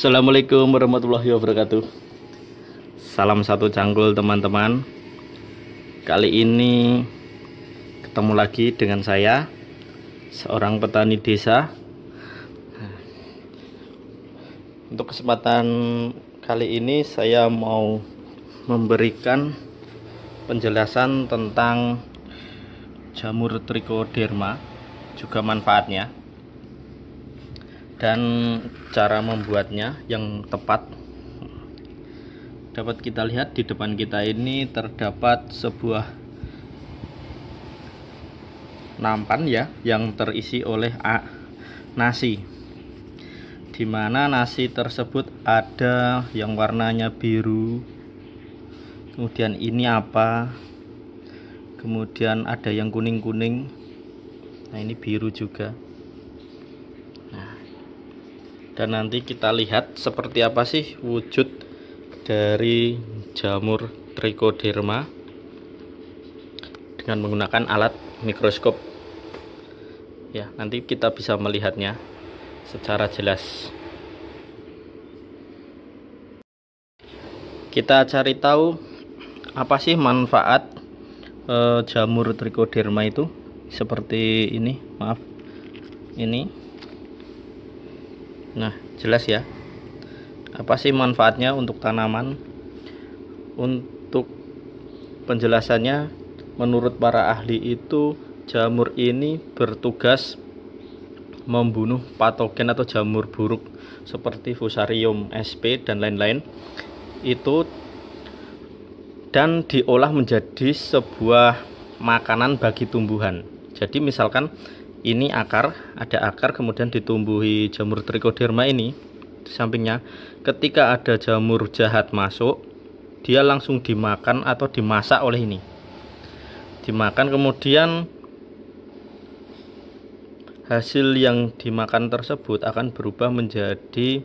Assalamualaikum warahmatullahi wabarakatuh. Salam satu cangkul teman-teman. Kali ini ketemu lagi dengan saya, seorang petani desa. Untuk kesempatan kali ini saya mau memberikan penjelasan tentang jamur trichoderma, juga manfaatnya dan cara membuatnya yang tepat. Dapat kita lihat di depan kita ini terdapat sebuah nampan ya, yang terisi oleh nasi, dimana nasi tersebut ada yang warnanya biru, kemudian ini apa, kemudian ada yang kuning-kuning, nah ini biru juga. Dan nanti kita lihat seperti apa sih wujud dari jamur trichoderma dengan menggunakan alat mikroskop ya. Nanti kita bisa melihatnya secara jelas. Kita cari tahu apa sih manfaat jamur trichoderma itu. Seperti ini, maaf, ini. Nah, jelas ya. Apa sih manfaatnya untuk tanaman? Untuk penjelasannya, menurut para ahli itu jamur ini bertugas membunuh patogen atau jamur buruk seperti Fusarium sp dan lain-lain itu, dan diolah menjadi sebuah makanan bagi tumbuhan. Jadi misalkan ini akar, ada akar, kemudian ditumbuhi jamur trichoderma ini di sampingnya. Ketika ada jamur jahat masuk, dia langsung dimakan atau dimasak oleh ini. Dimakan, kemudian hasil yang dimakan tersebut akan berubah menjadi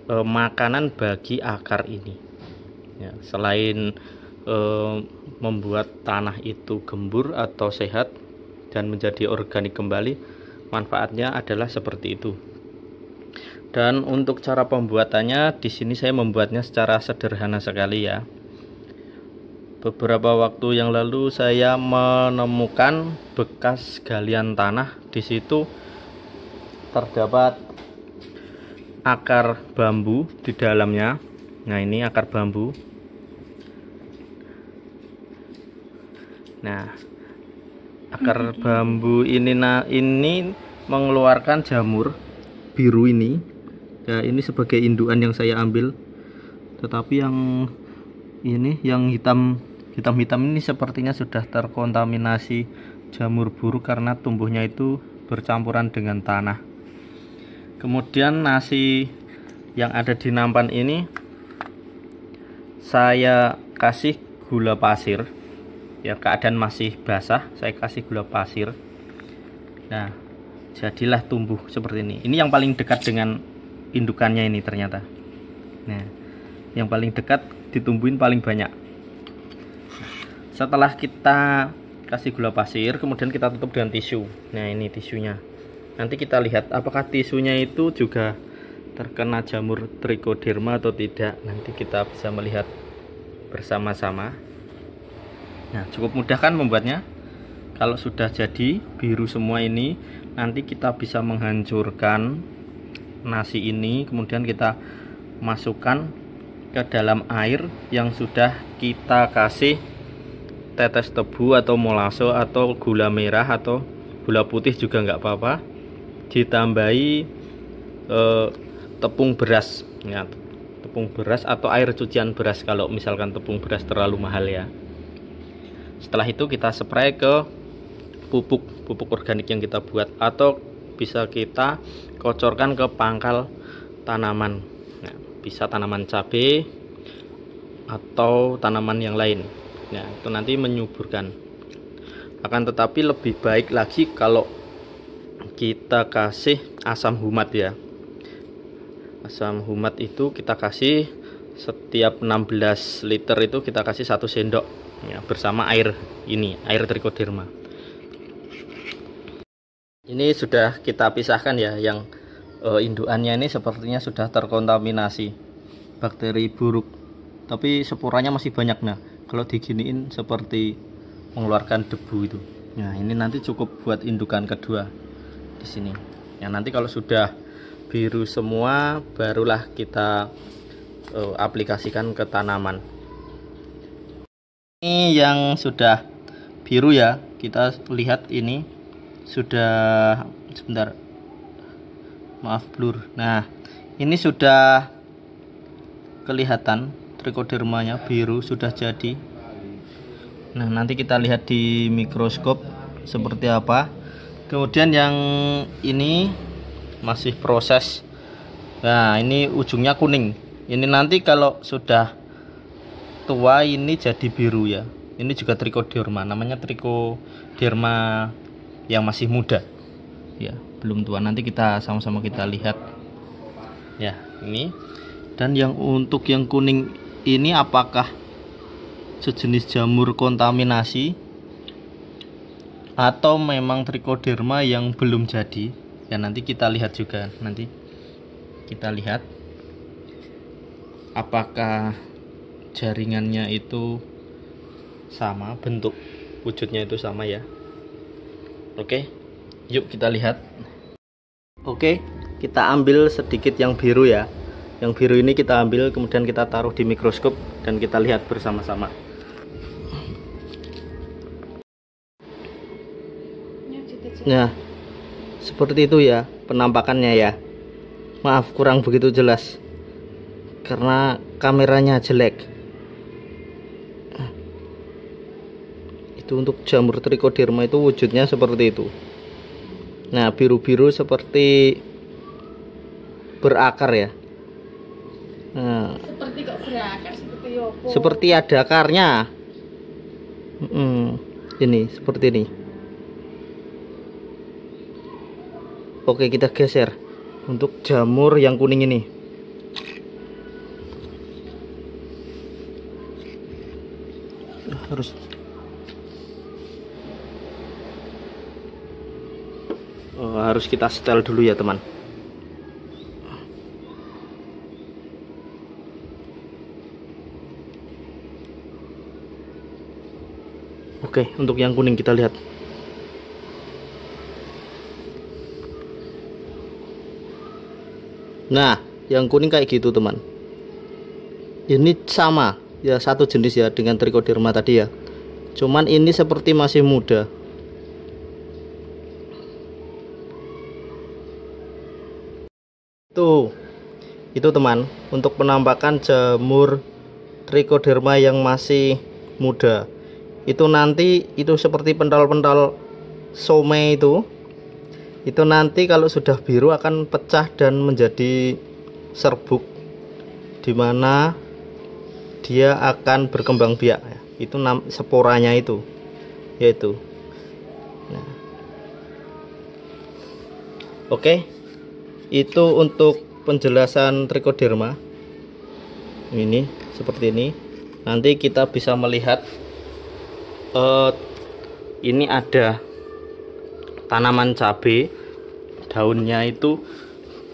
makanan bagi akar ini. Ya, selain membuat tanah itu gembur atau sehat dan menjadi organik kembali, manfaatnya adalah seperti itu. Dan untuk cara pembuatannya, di sini saya membuatnya secara sederhana sekali ya. Beberapa waktu yang lalu saya menemukan bekas galian tanah. Di situ terdapat akar bambu di dalamnya. Nah, ini akar bambu. Nah, akar bambu ini mengeluarkan jamur biru ini. Ya, ini sebagai indukan yang saya ambil. Tetapi yang ini, yang hitam ini sepertinya sudah terkontaminasi jamur buruk karena tumbuhnya itu bercampuran dengan tanah. Kemudian nasi yang ada di nampan ini saya kasih gula pasir. Ya, keadaan masih basah, saya kasih gula pasir. Nah, jadilah tumbuh seperti ini. Ini yang paling dekat dengan indukannya ini ternyata. Nah, yang paling dekat ditumbuhin paling banyak. Setelah kita kasih gula pasir, kemudian kita tutup dengan tisu. Nah, ini tisunya. Nanti kita lihat apakah tisunya itu juga terkena jamur trichoderma atau tidak. Nanti kita bisa melihat bersama-sama. Nah, cukup mudah kan membuatnya? Kalau sudah jadi biru semua ini, nanti kita bisa menghancurkan nasi ini, kemudian kita masukkan ke dalam air yang sudah kita kasih tetes tebu atau molase atau gula merah atau gula putih juga nggak apa-apa. Ditambahi tepung beras ya, tepung beras atau air cucian beras kalau misalkan tepung beras terlalu mahal ya. Setelah itu kita spray ke pupuk organik yang kita buat, atau bisa kita kocorkan ke pangkal tanaman. Nah, bisa tanaman cabai atau tanaman yang lain. Nah, itu nanti menyuburkan. Akan tetapi lebih baik lagi kalau kita kasih asam humat ya. Asam humat itu kita kasih setiap 16 liter itu kita kasih 1 sendok ya, bersama air ini, air trichoderma. Ini sudah kita pisahkan ya, yang indukannya ini sepertinya sudah terkontaminasi bakteri buruk, tapi sporanya masih banyak. Nah, kalau diginiin seperti mengeluarkan debu itu. Nah, ini nanti cukup buat indukan kedua di sini. Ya, nanti kalau sudah biru semua, barulah kita aplikasikan ke tanaman. Ini yang sudah biru ya, kita lihat ini sudah, sebentar, maaf blur. Nah, ini sudah kelihatan trichodermanya biru, sudah jadi. Nah, nanti kita lihat di mikroskop seperti apa. Kemudian yang ini masih proses. Nah, ini ujungnya kuning. Ini nanti kalau sudah tua ini jadi biru ya. Ini juga trichoderma, namanya trichoderma yang masih muda. Ya, belum tua. Nanti kita sama-sama kita lihat. Ya, ini. Dan yang untuk yang kuning ini apakah sejenis jamur kontaminasi atau memang trichoderma yang belum jadi? Ya, nanti kita lihat juga. Nanti kita lihat apakah jaringannya itu sama, bentuk wujudnya itu sama ya. Oke, yuk kita lihat. Oke, kita ambil sedikit yang biru ya. Yang biru ini kita ambil, kemudian kita taruh di mikroskop dan kita lihat bersama-sama. Nah, seperti itu ya penampakannya ya. Maaf kurang begitu jelas karena kameranya jelek. Itu untuk jamur trichoderma itu wujudnya seperti itu. Nah, biru-biru seperti berakar ya. Nah, seperti kok berakar, seperti apa? Seperti ada akarnya. Ini seperti ini. Oke, kita geser untuk jamur yang kuning ini. Harus kita setel dulu ya teman. Oke, untuk yang kuning kita lihat. Nah, yang kuning kayak gitu teman. Ini sama ya, satu jenis ya dengan trichoderma tadi ya. Cuman ini seperti masih muda. Itu teman, untuk penampakan jamur trichoderma yang masih muda. Itu nanti itu seperti pentol-pentol somai itu nanti kalau sudah biru akan pecah dan menjadi serbuk, dimana dia akan berkembang biak. Itu sporanya itu, yaitu. Nah. Oke, itu untuk penjelasan trichoderma. Ini seperti ini. Nanti kita bisa melihat ini ada tanaman cabai, daunnya itu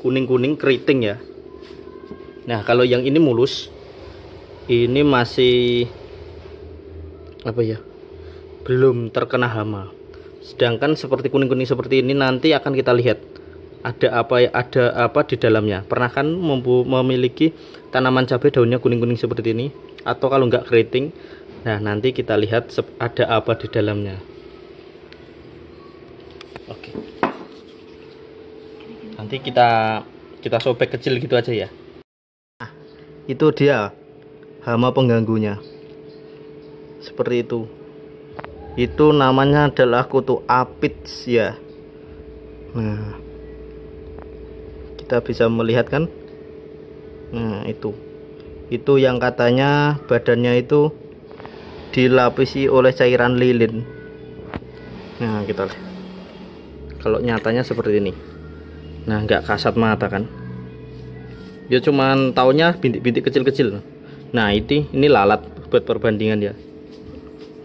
kuning-kuning keriting ya. Nah, kalau yang ini mulus, ini masih apa ya, belum terkena hama. Sedangkan seperti kuning-kuning seperti ini nanti akan kita lihat ada apa di dalamnya. Pernah kan memiliki tanaman cabai daunnya kuning-kuning seperti ini, atau kalau enggak keriting. Nah, nanti kita lihat ada apa di dalamnya. Oke. Nanti kita sobek kecil gitu aja ya. Nah, itu dia hama pengganggunya. Seperti itu. Itu namanya adalah kutu aphids ya. Nah, kita bisa melihat kan? Nah, itu yang katanya badannya itu dilapisi oleh cairan lilin. Nah, kita lihat. Kalau nyatanya seperti ini. Nah, nggak kasat mata kan? Ya cuman taunya bintik-bintik kecil-kecil. Nah, ini lalat buat perbandingan ya.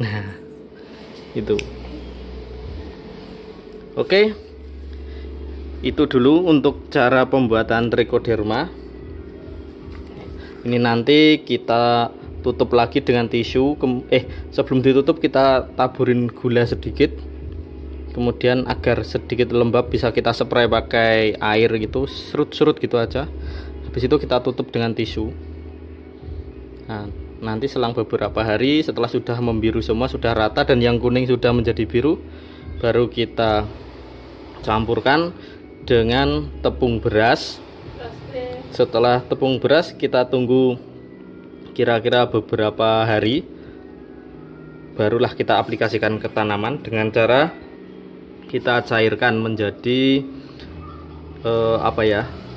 Nah, itu. Oke. Itu dulu untuk cara pembuatan trichoderma. Ini nanti kita tutup lagi dengan tisu. Sebelum ditutup kita taburin gula sedikit. Kemudian agar sedikit lembab bisa kita spray pakai air gitu, serut-serut gitu aja. Habis itu kita tutup dengan tisu. Nah, nanti selang beberapa hari setelah sudah membiru semua, sudah rata dan yang kuning sudah menjadi biru, baru kita campurkan dengan tepung beras. Setelah tepung beras kita tunggu kira-kira beberapa hari, barulah kita aplikasikan ke tanaman dengan cara kita cairkan menjadi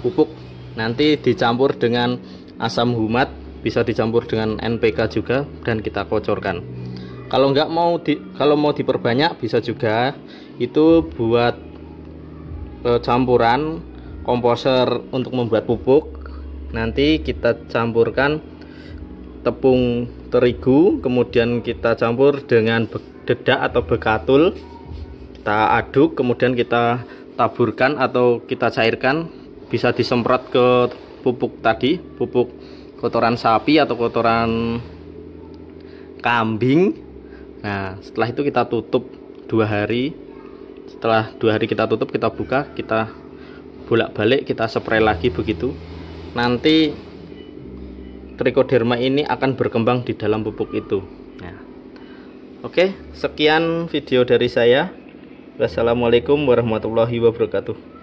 pupuk. Nanti dicampur dengan asam humat, bisa dicampur dengan NPK juga, dan kita kocorkan. Kalau mau diperbanyak bisa juga, itu buat campuran komposer untuk membuat pupuk. Nanti kita campurkan tepung terigu, kemudian kita campur dengan dedak atau bekatul, kita aduk, kemudian kita taburkan atau kita cairkan. Bisa disemprot ke pupuk tadi, pupuk kotoran sapi atau kotoran kambing. Nah, setelah itu kita tutup 2 hari. Setelah 2 hari kita tutup, kita buka, kita bolak-balik, kita spray lagi begitu. Nanti trichoderma ini akan berkembang di dalam pupuk itu. Nah, oke, sekian video dari saya. Wassalamualaikum warahmatullahi wabarakatuh.